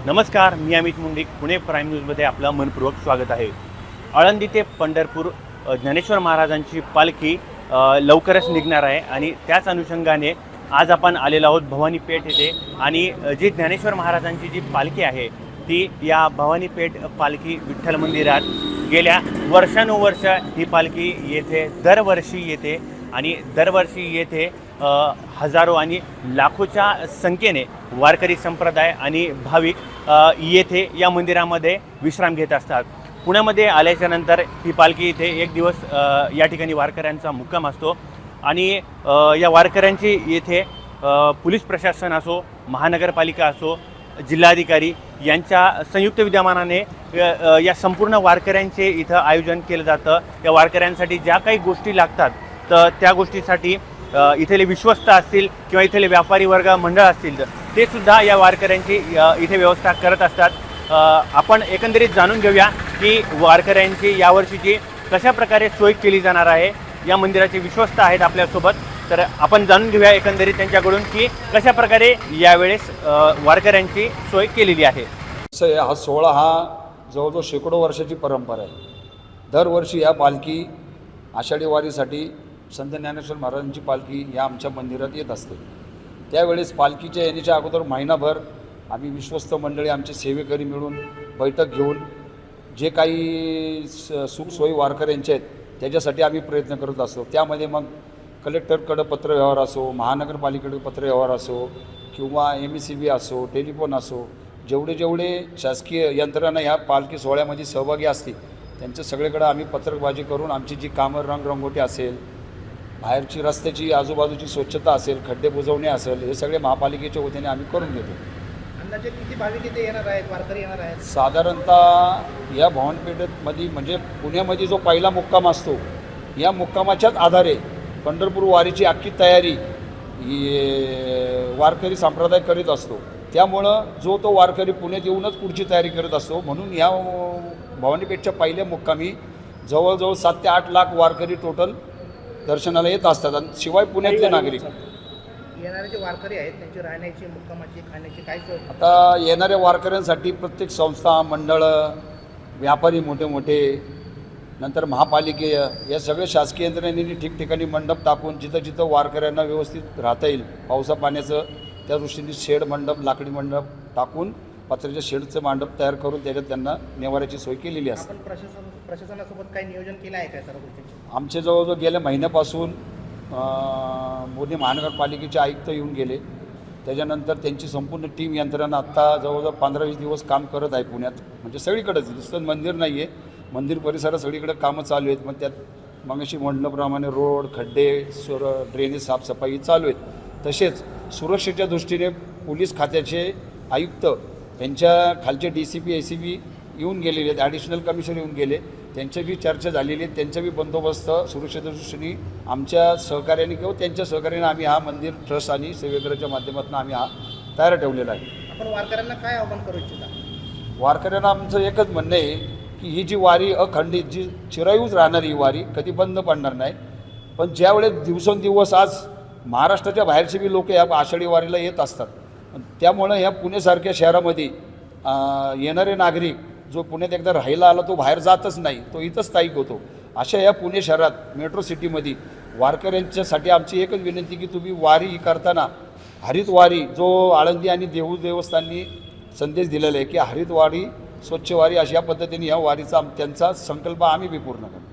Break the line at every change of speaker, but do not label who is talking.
नमस्कार, मी अमित मुंडिक. पुणे प्राईम न्यूजमध्ये आपलं मनपूर्वक स्वागत आहे. आळंदी ते पंढरपूर ज्ञानेश्वर महाराजांची पालखी लवकरच निघणार आहे आणि त्याच अनुषंगाने आज आपण आलेलो आहोत भवानी पेठ येथे. आणि जी ज्ञानेश्वर महाराजांची जी पालखी आहे ती या भवानी पेठ पालखी विठ्ठल मंदिरात गेल्या वर्षानुवर्ष ही पालखी येथे दरवर्षी येते आणि दरवर्षी येथे हजारो आणि लाखोच्या संख्येने वारकरी संप्रदाय आणि भाविक येथे या मंदिरामध्ये विश्राम घेत असतात. पुण्यामध्ये आल्याच्या नंतर ही पालखी इथे एक दिवस या ठिकाणी वारकऱ्यांचा मुक्काम असतो आणि या वारकऱ्यांची येथे पोलीस प्रशासन असो, महानगरपालिका असो, जिल्हाधिकारी यांच्या संयुक्त विद्यमानाने या संपूर्ण वारकऱ्यांचे इथं आयोजन केलं जातं. या वारकऱ्यांसाठी ज्या काही गोष्टी लागतात तर त्या गोष्टीसाठी इथले विश्वस्त असतील किंवा इथले व्यापारी वर्ग मंडळ असतील तर ते सुद्धा या वारकऱ्यांची इथे व्यवस्था करत असतात. आपण एकंदरीत जाणून घेऊया की वारकऱ्यांची यावर्षीची कशा प्रकारे सोय केली जाणार आहे. या मंदिराचे विश्वस्त आहेत आपल्यासोबत, तर आपण जाणून घेऊया एकंदरीत त्यांच्याकडून की कशा प्रकारे यावेळेस वारकऱ्यांची सोय केलेली आहे.
हा सोहळा हा जवळजवळ शेकडो वर्षाची परंपरा आहे. दरवर्षी या पालखी आषाढी वारीसाठी संत ज्ञानेश्वर महाराजांची पालखी या आमच्या मंदिरात येत असते. त्यावेळेस पालखीच्या येण्याच्या अगोदर महिनाभर आम्ही विश्वस्त मंडळी आमचे सेवेकरी मिळून बैठक घेऊन जे काही सुखसोयी वारकऱ्यांचे आहेत त्याच्यासाठी आम्ही प्रयत्न करत असतो. त्यामध्ये मग कलेक्टरकडं पत्रव्यवहार असो, महानगरपालिकेकडे पत्रव्यवहार असो किंवा MSCB असो, टेलिफोन असो, जेवढे शासकीय यंत्रणा ह्या पालखी सोहळ्यामध्ये सहभागी असतील त्यांचं सगळीकडं आम्ही पत्रकबाजी करून आमची जी कामं रंगरंगोटी असेल, बाहेरची रस्त्याची आजूबाजूची स्वच्छता असेल, खड्डे बुजवणे असेल, हे सगळे महापालिकेच्या वतीने आम्ही करून घेतो.
अंदाजे किती भाविक इथे येणार आहेत, वारकरी येणार आहेत?
साधारणतः या भवानीपेठेमध्ये म्हणजे पुण्यामध्ये जो पहिला मुक्काम असतो या मुक्कामाच्याच आधारे पंढरपूर वारीची अख्खी तयारी वारकरी संप्रदाय करीत असतो. त्यामुळं जो तो वारकरी पुण्यात येऊनच पुढची तयारी करत असतो. म्हणून या भवानीपेठच्या पहिल्या मुक्कामी जवळजवळ 7 ते 8 लाख वारकरी टोटल दर्शनाला येत असतात. आणि शिवाय पुण्यातले नागरिक
येणारे जे वारकरी आहेत त्यांची राहण्याची, मुक्कामाची, खाण्याची काय सोय?
आता येणाऱ्या वारकऱ्यांसाठी प्रत्येक संस्था, मंडळ, व्यापारी मोठे नंतर महापालिके या सगळ्या शासकीय यंत्रणेने ठिकठिकाणी मंडप टाकून जिथं वारकऱ्यांना व्यवस्थित राहता येईल पावसा पाण्याचं त्या दृष्टीने शेड मंडप, लाकडी मंडप टाकून पत्र्याच्या शेडचं मंडप तयार करून त्याच्यात त्यांना निवाऱ्याची सोय केलेली असते.
आपण प्रशासनासोबत काही नियोजन केलं आहे काय सर्व गोष्टींचे?
आमचे जवळजवळ गेल्या महिन्यापासून पुणे महानगरपालिकेचे आयुक्त येऊन गेले. त्याच्यानंतर त्यांची संपूर्ण टीम यंत्रणा आत्ता जवळजवळ 15-20 दिवस काम करत आहे पुण्यात. म्हणजे सगळीकडेच, नुसतं मंदिर नाही आहे, मंदिर परिसरात सगळीकडे कामं चालू आहेत. मग त्यात मगाशी म्हटल्याप्रमाणे रोड, खड्डे, ड्रेनेज साफसफाई चालू आहेत. तसेच सुरक्षेच्या दृष्टीने पोलीस खात्याचे आयुक्त त्यांच्या खालचे DCP, ACP येऊन गेलेले आहेत, ॲडिशनल कमिशनर येऊन गेले. त्यांच्याबी चर्चा झालेली आहे. त्यांचाबी बंदोबस्त सुरक्षेच्या दृष्टीने आमच्या सहकार्याने किंवा त्यांच्या सहकार्याने आम्ही हा मंदिर ट्रस्ट आणि सेवेकराच्या माध्यमातून आम्ही हा तयार ठेवलेला आहे.
आपण वारकऱ्यांना काय आव्हान करू इच्छिता?
वारकऱ्यांना आमचं एकच म्हणणं आहे की ही जी वारी अखंडित, जी चिरायूच राहणारी ही वारी कधी बंद पडणार नाही. पण ज्यावेळेस दिवसेंदिवस आज महाराष्ट्राच्या बाहेरचे बी लोक या आषाढी वारीला येत असतात. त्यामुळं ह्या पुण्यासारख्या शहरामध्ये येणारे नागरिक जो पुण्यात एकदा राहायला आला तो बाहेर जातच नाही, तो इथंच स्थायिक होतो. अशा या पुणे शहरात मेट्रो सिटीमध्ये वारकऱ्यांच्यासाठी आमची एकच विनंती की तुम्ही वारी करताना हरित वारी, जो आळंदी आणि देहू देवस्थाननी संदेश दिलेला आहे की हरित वारी, स्वच्छ वारी, अशा पद्धतीने ह्या वारीचा त्यांचा संकल्प आम्ही बी पूर्ण करतो.